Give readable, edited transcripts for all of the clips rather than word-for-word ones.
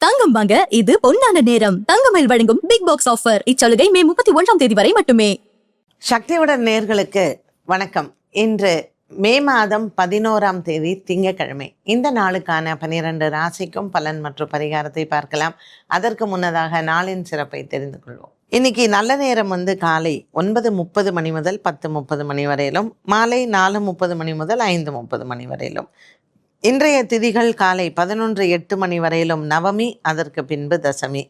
தங்கம் வாங்க இது பொன்னான நேரம். தங்கமயில் வழங்கும் பிக் பாக்ஸ் ஆஃபர். இச்சலுகை மே 31ஆம் தேதி வரை மட்டுமே. சக்தியுடன் நேர்களுக்கு வணக்கம். இன்று மே மாதம் 11ஆம் தேதி திங்கட்கிழமை. இந்த நாளுக்கான 12 ராசிக்கும் பலன் மற்றும் பரிகாரத்தை பார்க்கலாம். அதற்கு முன்னதாக நாளின் சிறப்பை தெரிந்து கொள்வோம். இன்னைக்கு நல்ல நேரம் காலை 9:30 மணி முதல் 10:30 மணி வரையிலும், மாலை 4:30 மணி முதல் 5:30 மணி வரையிலும். இன்றைய திதிகள் காலை 11:08 மணி வரையிலும் நவமி, அதற்கு பின்பு தசமி.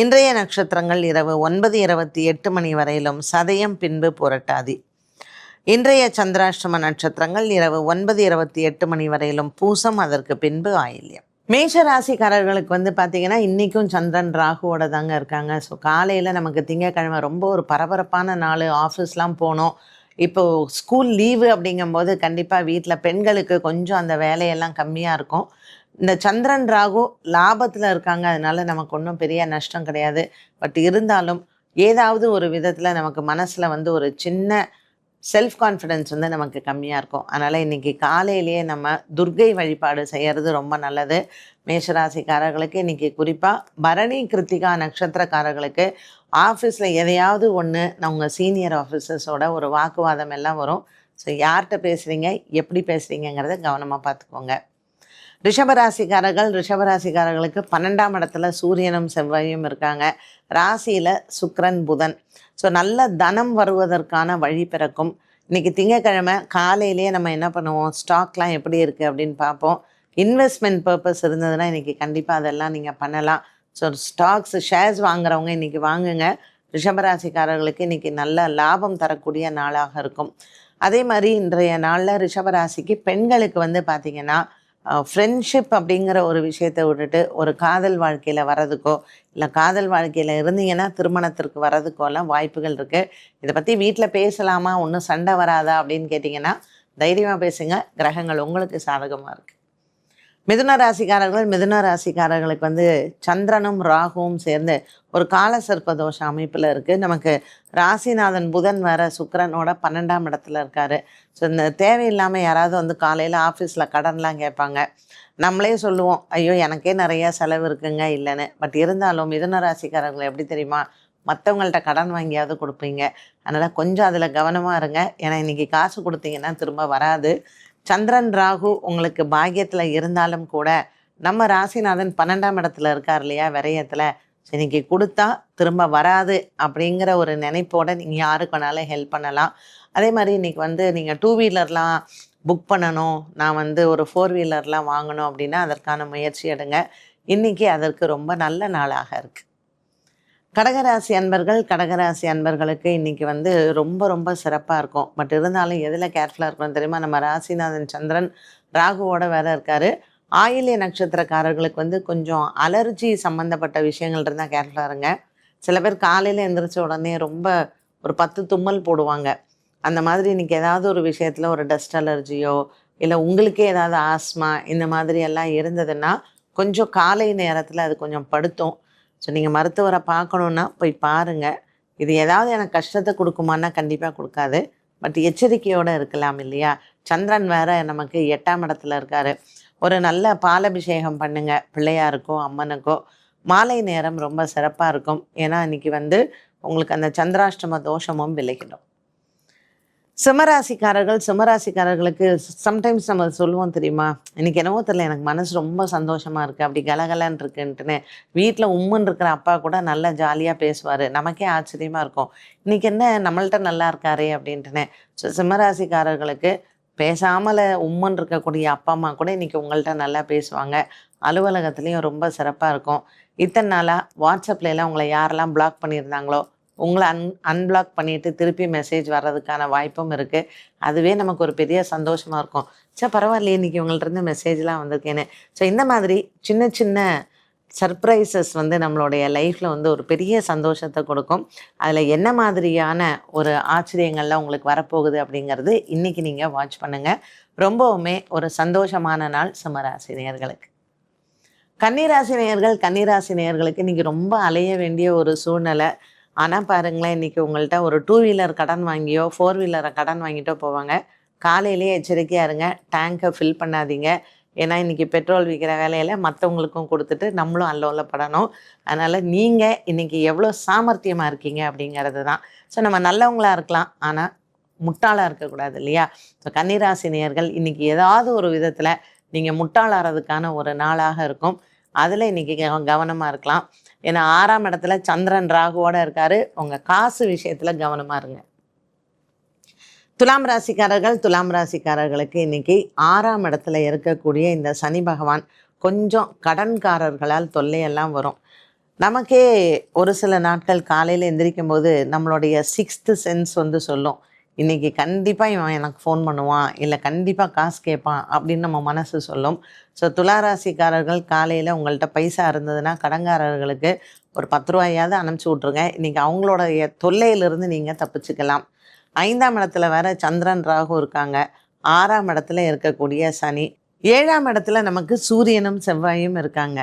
இன்றைய நட்சத்திரங்கள் இரவு 9:28 மணி வரையிலும் சதயம், பின்பு புரட்டாதி. இன்றைய சந்திராஷ்டம நட்சத்திரங்கள் இரவு 9:28 மணி வரையிலும் பூசம், அதற்கு பின்பு ஆயில்யம். மேஷ ராசிக்காரர்களுக்கு பார்த்தீங்கன்னா இன்றைக்கும் சந்திரன் ராகுவோட தாங்க இருக்காங்க. ஸோ காலையில் நமக்கு திங்கக்கிழமை ரொம்ப ஒரு பரபரப்பான நாள். ஆஃபீஸ்லாம் போனோம். இப்போது ஸ்கூல் லீவு அப்படிங்கும்போது கண்டிப்பாக வீட்டில் பெண்களுக்கு கொஞ்சம் அந்த வேலையெல்லாம் கம்மியாக இருக்கும். இந்த சந்திரன் ராகு லாபத்தில் இருக்காங்க, அதனால நமக்கு ஒன்றும் பெரிய நஷ்டம் கிடையாது. பட் இருந்தாலும் ஏதாவது ஒரு விதத்தில் நமக்கு மனசில் ஒரு சின்ன செல்ஃப் கான்ஃபிடென்ஸ் நமக்கு கம்மியாக இருக்கும். அதனால் இன்றைக்கி காலையிலேயே நம்ம துர்க்கை வழிபாடு செய்கிறது ரொம்ப நல்லது. மேஷராசிக்காரர்களுக்கு இன்றைக்கி குறிப்பாக பரணி கிருத்திகா நட்சத்திரக்காரர்களுக்கு ஆஃபீஸில் எதையாவது ஒன்று உங்கள் சீனியர் ஆஃபீஸர்ஸோட ஒரு வாக்குவாதம் எல்லாம் வரும். ஸோ யார்கிட்ட பேசுகிறீங்க, எப்படி பேசுகிறீங்கிறத கவனமாக பார்த்துக்கோங்க. ரிஷபராசிக்காரர்களுக்கு 12ஆம் இடத்துல சூரியனும் செவ்வாயும் இருக்காங்க. ராசியில் சுக்கிரன் புதன். ஸோ நல்ல தனம் வருவதற்கான வழி பிறக்கும். இன்றைக்கி திங்கக்கிழமை காலையிலேயே நம்ம என்ன பண்ணுவோம், ஸ்டாக்லாம் எப்படி இருக்குது அப்படின்னு பார்ப்போம். இன்வெஸ்ட்மெண்ட் பர்பஸ் இருந்ததுன்னா இன்றைக்கி கண்டிப்பாக அதெல்லாம் நீங்கள் பண்ணலாம். ஸோ ஸ்டாக்ஸ், ஷேர்ஸ் வாங்குறவங்க இன்றைக்கி வாங்குங்க. ரிஷபராசிக்காரர்களுக்கு இன்றைக்கி நல்ல லாபம் தரக்கூடிய நாளாக இருக்கும். அதே மாதிரி இன்றைய நாளில் ரிஷபராசிக்கு பெண்களுக்கு பார்த்திங்கன்னா ஃப்ரெண்ட்ஷிப் அப்படிங்கிற ஒரு விஷயத்தை விட்டுட்டு ஒரு காதல் வாழ்க்கையில் வர்றதுக்கோ, இல்லை காதல் வாழ்க்கையில் இருந்தீங்கன்னா திருமணத்திற்கு வர்றதுக்கோலாம் வாய்ப்புகள் இருக்குது. இதை பற்றி வீட்டில் பேசலாமா, ஒன்றும் சண்டை வராதா அப்படின்னு கேட்டிங்கன்னா தைரியமாக பேசுங்க. கிரகங்கள் உங்களுக்கு சாதகமாக இருக்குது. மிதுன ராசிக்காரர்களுக்கு சந்திரனும் ராகுவும் சேர்ந்து ஒரு கால சர்ப்ப தோஷ அமைப்பில் இருக்குது. நமக்கு ராசிநாதன் புதன் வேற சுக்கிரனோட 12ஆம் இடத்துல இருக்கார். ஸோ இந்த தேவையில்லாமல் யாராவது காலையில் ஆஃபீஸில் கடன்லாம் கேட்பாங்க. நம்மளே சொல்லுவோம், ஐயோ எனக்கே நிறையா செலவு இருக்குங்க இல்லைன்னு. பட் இருந்தாலும் மிதுன ராசிக்காரர்கள் எப்படி தெரியுமா, மற்றவங்கள்ட்ட கடன் வாங்கியாவது கொடுப்பீங்க. அதனால் கொஞ்சம் அதில் கவனமாக இருங்க. ஏன்னா இன்றைக்கி காசு கொடுத்தீங்கன்னா திரும்ப வராது. சந்திரன் ராகு உங்களுக்கு பாக்கியத்தில் இருந்தாலும் கூட நம்ம ராசிநாதன் 12ஆம் இடத்துல இருக்கார் இல்லையா, விரயத்தில். இன்னைக்கு கொடுத்தா திரும்ப வராது அப்படிங்கிற ஒரு நினைப்போடு நீங்கள் யாருக்கு வேணாலும் ஹெல்ப் பண்ணலாம். அதே மாதிரி இன்றைக்கி நீங்கள் 2 வீலர்லாம் புக் பண்ணணும், நான் ஒரு 4 வீலர்லாம் வாங்கணும் அப்படின்னா அதற்கான முயற்சி எடுங்க. இன்றைக்கி அதற்கு ரொம்ப நல்ல நாளாக இருக்குது. கடகராசி அன்பர்களுக்கு இன்றைக்கி ரொம்ப ரொம்ப சிறப்பாக இருக்கும். பட் இருந்தாலும் எதில் கேர்ஃபுல்லாக இருக்கணும் தெரியுமா, நம்ம ராசிநாதன் சந்திரன் ராகுவோட வேற இருக்கார். ஆயில்ய நட்சத்திரக்காரர்களுக்கு கொஞ்சம் அலர்ஜி சம்மந்தப்பட்ட விஷயங்கள் இருந்தால் கேர்ஃபுல்லாக இருங்க. சில பேர் காலையில் எழுந்திரிச்ச உடனே ரொம்ப ஒரு 10 தும்மல் போடுவாங்க. அந்த மாதிரி இன்றைக்கி ஏதாவது ஒரு விஷயத்தில் ஒரு டஸ்ட் அலர்ஜியோ, இல்லை உங்களுக்கே ஏதாவது ஆஸ்மா இந்த மாதிரி எல்லாம் இருந்ததுன்னா கொஞ்சம் காலை நேரத்தில் அது கொஞ்சம் படுத்தும். ஸோ நீங்கள் மருத்துவரை பார்க்கணுன்னா போய் பாருங்கள். இது ஏதாவது எனக்கு கஷ்டத்தை கொடுக்குமான்னா கண்டிப்பாக கொடுக்காது. பட் எச்சரிக்கையோடு இருக்கலாம் இல்லையா. சந்திரன் வேறு நமக்கு 8ஆம் இடத்துல இருக்கார். ஒரு நல்ல பாலபிஷேகம் பண்ணுங்கள் பிள்ளையாருக்கோ அம்மனுக்கோ. மாலை நேரம் ரொம்ப சிறப்பாக இருக்கும். ஏன்னா இன்றைக்கி உங்களுக்கு அந்த சந்திராஷ்டம தோஷமும் விலகிடும். சிம்மராசிக்காரர்களுக்கு சம்டைம்ஸ் நம்ம சொல்லுவோம் தெரியுமா, இன்றைக்கி என்னவோ தெரியல, எனக்கு மனசு ரொம்ப சந்தோஷமாக இருக்குது, அப்படி கலகலன்னு இருக்குன்ட்டுன்னு. வீட்டில் உம்முன்னு இருக்கிற அப்பா கூட நல்லா ஜாலியாக பேசுவார். நமக்கே ஆச்சரியமாக இருக்கும், இன்றைக்கி என்ன நம்மள்ட்ட நல்லா இருக்காரே அப்படின்ட்டுன்னு. ஸோ சிம்மராசிக்காரர்களுக்கு பேசாமல் உம்முன்னு இருக்கக்கூடிய அப்பா அம்மா கூட இன்றைக்கி உங்கள்கிட்ட நல்லா பேசுவாங்க. அலுவலகத்துலேயும் ரொம்ப சிறப்பாக இருக்கும். இத்தனை நாளாக வாட்ஸ்அப்லாம் உங்களை யாரெல்லாம் பிளாக் பண்ணியிருந்தாங்களோ உங்களை அன்பிளாக் பண்ணிவிட்டு திருப்பி மெசேஜ் வர்றதுக்கான வாய்ப்பும் இருக்குது. அதுவே நமக்கு ஒரு பெரிய சந்தோஷமாக இருக்கும். பரவாயில்லையே இன்றைக்கி உங்கள்கிட்ட மெசேஜ்லாம் வந்திருக்கேன்னு. ஸோ இந்த மாதிரி சின்ன சின்ன சர்ப்ரைசஸ் நம்மளுடைய லைஃப்பில் ஒரு பெரிய சந்தோஷத்தை கொடுக்கும். அதில் என்ன மாதிரியான ஒரு ஆச்சரியங்கள்லாம் உங்களுக்கு வரப்போகுது அப்படிங்கிறது இன்றைக்கி நீங்கள் வாட்ச் பண்ணுங்கள். ரொம்பவுமே ஒரு சந்தோஷமான நாள் சிம்மராசி நேயர்களுக்கு. கன்னிராசி நேயர்களுக்கு இன்றைக்கி ரொம்ப அலைய வேண்டிய ஒரு சூழ்நிலை. ஆனால் பாருங்களேன், இன்றைக்கி உங்கள்கிட்ட ஒரு 2 வீலர் கடன் வாங்கியோ 4 வீலரை கடன் வாங்கிட்டோ போவாங்க. காலையிலேயே எச்சரிக்கையாக இருங்க. டேங்கை ஃபில் பண்ணாதீங்க. ஏன்னா இன்றைக்கி பெட்ரோல் விற்கிற வேலையில் மற்றவங்களுக்கும் கொடுத்துட்டு நம்மளும் அல்லோலப்படணும். அதனால் நீங்கள் இன்றைக்கி எவ்வளோ சாமர்த்தியமாக இருக்கீங்க அப்படிங்கிறது தான். ஸோ நம்ம நல்லவங்களாக இருக்கலாம், ஆனால் முட்டாளாக இருக்கக்கூடாது இல்லையா? ஸோ கன்னிராசி நேயர்கள் இன்றைக்கி ஏதாவது ஒரு விதத்தில் நீங்கள் முட்டாளாகிறதுக்கான ஒரு நாளாக இருக்கும். அதில் இன்றைக்கி கவனமாக இருக்கலாம். ஏன்னா 6ஆம் இடத்துல சந்திரன் ராகுவோடு இருக்கார். உங்கள் காசு விஷயத்தில் கவனமாக இருங்க. துலாம் ராசிக்காரர்களுக்கு இன்றைக்கி 6ஆம் இடத்துல இருக்கக்கூடிய இந்த சனி பகவான் கொஞ்சம் கடன்காரர்களால் தொல்லையெல்லாம் வரும். நமக்கே ஒரு சில நாட்கள் காலையில் எந்திரிக்கும் போது நம்மளுடைய 6th சென்ஸ் சொல்லும், இன்றைக்கி கண்டிப்பாக இவன் எனக்கு ஃபோன் பண்ணுவான், இல்லை கண்டிப்பாக காசு கேட்பான் அப்படின்னு நம்ம மனசு சொல்லும். ஸோ துளாராசிக்காரர்கள் காலையில் உங்கள்கிட்ட பைசா இருந்ததுன்னா கடன்காரர்களுக்கு ஒரு 10 ரூபாயாவது அனுப்பிச்சி விட்ருங்க. இன்றைக்கி அவங்களுடைய தொல்லையிலிருந்து நீங்கள் தப்பிச்சுக்கலாம். 5ஆம் இடத்துல வேற சந்திரன் ராகு இருக்காங்க. 6ஆம் இடத்துல இருக்கக்கூடிய சனி, 7ஆம் இடத்துல நமக்கு சூரியனும் செவ்வாயும் இருக்காங்க.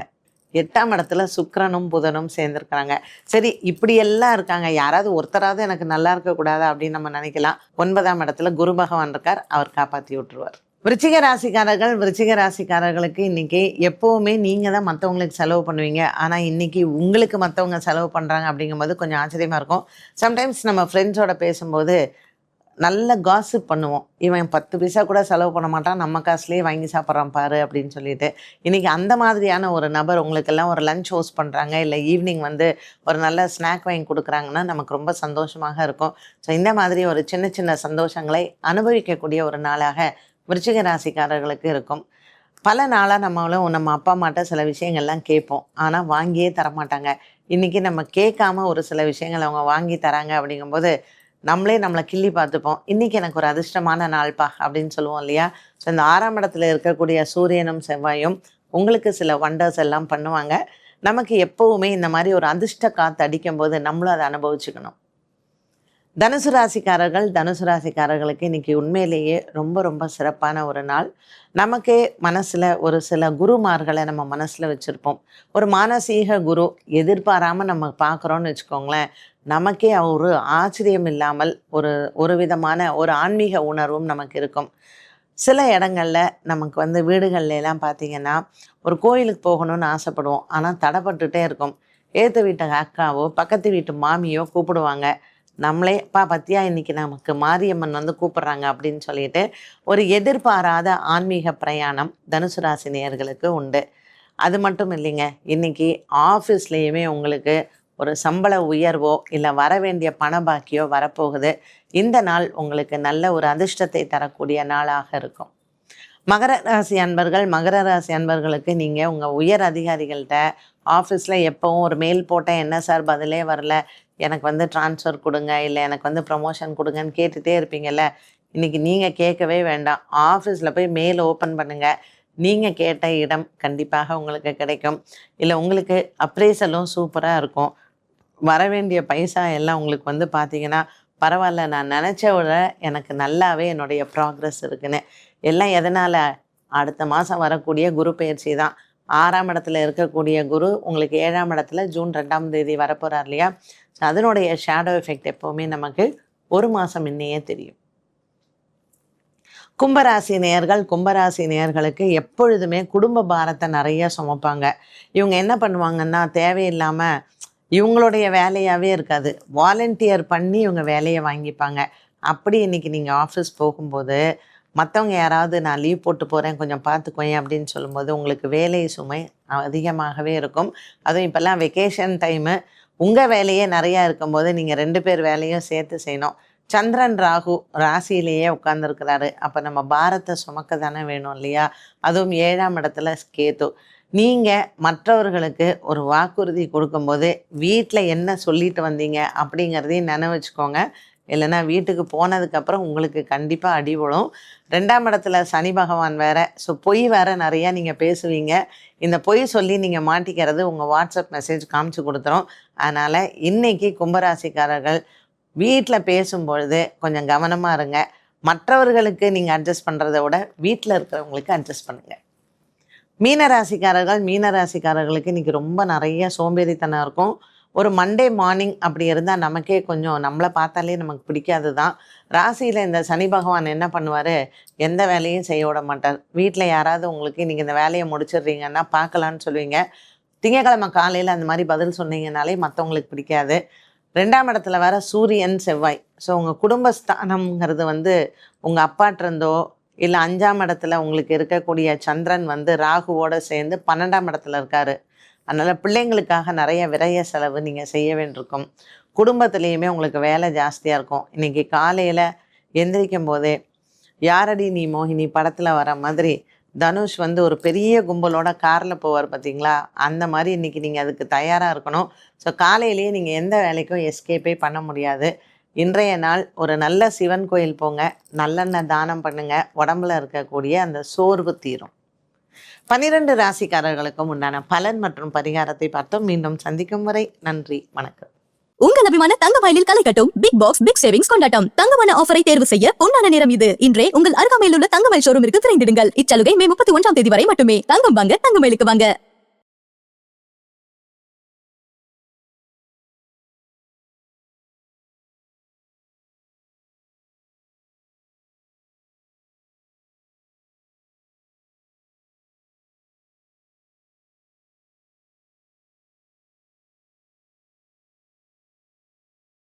8ஆம் இடத்துல சுக்கிரனும் புதனும் சேர்ந்துருக்கிறாங்க. சரி, இப்படியெல்லாம் இருக்காங்க, யாராவது ஒருத்தராவது எனக்கு நல்லா இருக்கக்கூடாதா அப்படின்னு நம்ம நினைக்கலாம். 9ஆம் இடத்துல குரு பகவான் இருக்கார், அவர் காப்பாற்றி விட்டுருவார். விருச்சிக ராசிக்காரர்களுக்கு இன்றைக்கி எப்போவுமே நீங்கள் தான் மற்றவங்களுக்கு செலவு பண்ணுவீங்க. ஆனால் இன்றைக்கி உங்களுக்கு மற்றவங்க செலவு பண்ணுறாங்க அப்படிங்கும்போது கொஞ்சம் ஆச்சரியமாக இருக்கும். சம்டைம்ஸ் நம்ம ஃப்ரெண்ட்ஸோட பேசும்போது நல்ல காசிப் பண்ணுவோம். இவன் 10 பைசா கூட செலவு பண்ண மாட்டான், நம்ம காசுலேயே வாங்கி சாப்பிட்றான் பாரு அப்படின்னு சொல்லிட்டு. இன்றைக்கி அந்த மாதிரியான ஒரு நபர் உங்களுக்கெல்லாம் ஒரு லஞ்ச் ஹோஸ்ட் பண்ணுறாங்க, இல்லை ஈவினிங் ஒரு நல்ல ஸ்நாக் வாங்கி கொடுக்குறாங்கன்னா நமக்கு ரொம்ப சந்தோஷமாக இருக்கும். ஸோ இந்த மாதிரி ஒரு சின்ன சின்ன சந்தோஷங்களை அனுபவிக்கக்கூடிய ஒரு நாளாக விருச்சிக ராசிக்காரர்களுக்கு இருக்கும். பல நாளாக நம்ம அப்பா அம்மாட்ட சில விஷயங்கள்லாம் கேட்போம், ஆனால் வாங்கியே தரமாட்டாங்க. இன்றைக்கி நம்ம கேட்காம ஒரு சில விஷயங்கள் அவங்க வாங்கி தராங்க அப்படிங்கும்போது நம்மளை கிள்ளி பார்த்துப்போம். இன்றைக்கி எனக்கு ஒரு அதிர்ஷ்டமான நாள்ப்பா அப்படின்னு சொல்லுவோம் இல்லையா? ஸோ இந்த 6ஆம் இடத்துல இருக்கக்கூடிய சூரியனும் செவ்வாயும் உங்களுக்கு சில வண்டர்ஸ் எல்லாம் பண்ணுவாங்க. நமக்கு எப்போவுமே இந்த மாதிரி ஒரு அதிர்ஷ்ட காற்று அடிக்கும்போது நம்மளும் அதை அனுபவிச்சுக்கணும். தனுசு ராசிக்காரர்களுக்கு இன்றைக்கி உண்மையிலேயே ரொம்ப ரொம்ப சிறப்பான ஒரு நாள். நமக்கே மனசில் ஒரு சில குருமார்களை நம்ம மனசில் வச்சுருப்போம். ஒரு மானசீக குரு எதிர்பாராமல் நம்ம பார்க்குறோன்னு வச்சுக்கோங்களேன், நமக்கே ஒரு ஆச்சரியம் இல்லாமல் ஒரு விதமான ஒரு ஆன்மீக உணர்வும் நமக்கு இருக்கும். சில இடங்களில் நமக்கு வீடுகள்லாம் பார்த்திங்கன்னா ஒரு கோயிலுக்கு போகணும்னு ஆசைப்படுவோம், ஆனால் தடைப்பட்டுட்டே இருக்கும். ஏற்ற வீட்டு அக்காவோ பக்கத்து வீட்டு மாமியோ கூப்பிடுவாங்க. நம்மளே பத்தியா இன்றைக்கி நமக்கு மாரியம்மன் கூப்பிட்றாங்க அப்படின்னு சொல்லிட்டு ஒரு எதிர்பாராத ஆன்மீக பிரயாணம் தனுசு ராசி நேயர்களுக்கு உண்டு. அது மட்டும் இல்லைங்க, இன்றைக்கி ஆஃபீஸ்லேயுமே உங்களுக்கு ஒரு சம்பள உயர்வோ இல்லை வர வேண்டிய பண பாக்கியோ வரப்போகுது. இந்த நாள் உங்களுக்கு நல்ல ஒரு அதிர்ஷ்டத்தை தரக்கூடிய நாளாக இருக்கும். மகர ராசி அன்பர்களுக்கு நீங்கள் உங்கள் உயர் அதிகாரிகள்கிட்ட ஆஃபீஸில் எப்போவும் ஒரு மெயில் போட்டேன், என்ன சார் பதிலே வரல, எனக்கு ட்ரான்ஸ்ஃபர் கொடுங்க, இல்லை எனக்கு ப்ரமோஷன் கொடுங்கன்னு கேட்டுகிட்டே இருப்பீங்கள்ல. இன்றைக்கி நீங்கள் கேட்கவே வேண்டாம், ஆஃபீஸில் போய் மெயில் ஓப்பன் பண்ணுங்கள். நீங்கள் கேட்ட இடம் கண்டிப்பாக உங்களுக்கு கிடைக்கும். இல்லை உங்களுக்கு அப்ரேசலும் சூப்பராக இருக்கும். வர வேண்டிய பைசா எல்லாம் உங்களுக்கு பார்த்தீங்கன்னா பரவாயில்ல, நான் நினச்ச விட எனக்கு நல்லாவே என்னுடைய ப்ராக்ரஸ் இருக்குன்னு. எல்லாம் எதனால்? அடுத்த மாதம் வரக்கூடிய குரு பயிற்சி தான். 6ஆம் இடத்துல இருக்கக்கூடிய குரு உங்களுக்கு 7ஆம் இடத்துல ஜூன் 2ஆம் தேதி வரப்போகிறார் இல்லையா? ஸோ அதனுடைய ஷேடோ எஃபெக்ட் எப்போவுமே நமக்கு ஒரு மாதம் முன்னையே தெரியும். கும்பராசி நேயர்களுக்கு எப்பொழுதுமே குடும்ப பாரத்தை நிறைய சுமப்பாங்க. இவங்க என்ன பண்ணுவாங்கன்னா, தேவையில்லாமல் இவங்களுடைய வேலையாகவே இருக்காது, வாலண்டியர் பண்ணி இவங்க வேலையை வாங்கிப்பாங்க. அப்படி இன்றைக்கி நீங்கள் ஆஃபீஸ் போகும்போது மற்றவங்க யாராவது நான் லீவ் போட்டு போகிறேன் கொஞ்சம் பார்த்துக்கோங்க அப்படின்னு சொல்லும்போது உங்களுக்கு வேலை சுமை அதிகமாகவே இருக்கும். அதுவும் இப்போல்லாம் வெக்கேஷன் டைமு, உங்கள் வேலையே நிறையா இருக்கும்போது நீங்கள் 2 பேர் வேலையும் சேர்த்து செய்யணும். சந்திரன் ராகு ராசியிலேயே உட்காந்துருக்கிறாரு. அப்போ நம்ம பாரத்தை சுமக்க தானே வேணும் இல்லையா? அதுவும் 7ஆம் இடத்துல கேது. நீங்கள் மற்றவர்களுக்கு ஒரு வாக்குறுதி கொடுக்கும்போது வீட்டில் என்ன சொல்லிட்டு வந்தீங்க அப்படிங்கிறதையும் நினைவச்சுக்கோங்க. இல்லைன்னா வீட்டுக்கு போனதுக்கப்புறம் உங்களுக்கு கண்டிப்பாக அடி விழும். 2ஆம் இடத்துல சனி பகவான் வேறு. ஸோ பொய் வேறு நிறையா நீங்கள் பேசுவீங்க. இந்த பொய் சொல்லி நீங்கள் மாட்டிக்கிறது உங்கள் வாட்ஸ்அப் மெசேஜ் காமிச்சு கொடுத்துரும். அதனால் இன்றைக்கி கும்பராசிக்காரர்கள் வீட்டில் பேசும்பொழுது கொஞ்சம் கவனமாக இருங்க. மற்றவர்களுக்கு நீங்கள் அட்ஜஸ்ட் பண்ணுறதை விட வீட்டில் இருக்கிறவங்களுக்கு அட்ஜஸ்ட் பண்ணுங்கள். மீனராசிக்காரர்களுக்கு இன்றைக்கி ரொம்ப நிறைய சோம்பேறித்தனம் இருக்கும். ஒரு மண்டே மார்னிங் அப்படி இருந்தால் நமக்கே கொஞ்சம் நம்மளை பார்த்தாலே நமக்கு பிடிக்காது தான். ராசியில் இந்த சனி பகவான் என்ன பண்ணுவார், எந்த வேலையும் செய்ய விட மாட்டார். வீட்டில் யாராவது உங்களுக்கு நீங்கள் இந்த வேலையை முடிச்சிடுறீங்கன்னா பார்க்கலான்னு சொல்லுவீங்க. திங்கக்கிழமை காலையில் அந்த மாதிரி பதில் சொன்னீங்கனாலே மற்றவங்களுக்கு பிடிக்காது. 2ஆம் இடத்துல வேற சூரியன் செவ்வாய். ஸோ உங்கள் குடும்பஸ்தானம்ங்கிறது வந்து உங்கள் அப்பாட்டிருந்தோ இல்லை 5ஆம் இடத்துல உங்களுக்கு இருக்கக்கூடிய சந்திரன் வந்து ராகுவோடு சேர்ந்து 12ஆம் இடத்துல இருக்காரு. அதனால் பிள்ளைங்களுக்காக நிறைய விரய செலவு நீங்கள் செய்ய வேண்டியிருக்கும். குடும்பத்துலேயுமே உங்களுக்கு வேலை ஜாஸ்தியாக இருக்கும். இன்றைக்கி காலையில் எந்திரிக்கும் போதே யாரடி நீ மோகினி படத்தில் வர மாதிரி தனுஷ் வந்து ஒரு பெரிய கும்பலோட காரில் போவார் பார்த்தீங்களா, அந்த மாதிரி இன்றைக்கி நீங்கள் அதுக்கு தயாராக இருக்கணும். ஸோ காலையிலேயே நீங்கள் எந்த வேலைக்கும் எஸ்கேப்பே பண்ண முடியாது. இன்றைய நாள் ஒரு நல்ல சிவன் கோயில் போங்க, நல்லெண்ணெய் தானம் பண்ணுங்கள், உடம்புல இருக்கக்கூடிய அந்த சோர்வு தீரும். 12 ராசிக்காரர்களுக்கும் உண்டான பலன் மற்றும் பரிகாரத்தை பார்த்தோம். மீண்டும் சந்திக்கும் வரை நன்றி, வணக்கம். உங்கள் அபிமான தங்கமயிலில் களை கட்டும் பிக் பாக்ஸ் பிக் சேவிங்ஸ் கொண்டாட்டம். தங்கமான ஆஃபரை தேர்வு செய்ய பொன்னான நேரம் இது. இன்றே உங்கள் அருகாமையில் உள்ள தங்கமயில் ஷோரூமிற்கு விரைந்திடுங்கள். இச்சலுகை மே 31ஆம் தேதி வரை மட்டுமே. தங்கம் வாங்க தங்கமயிலுக்கு வாங்க.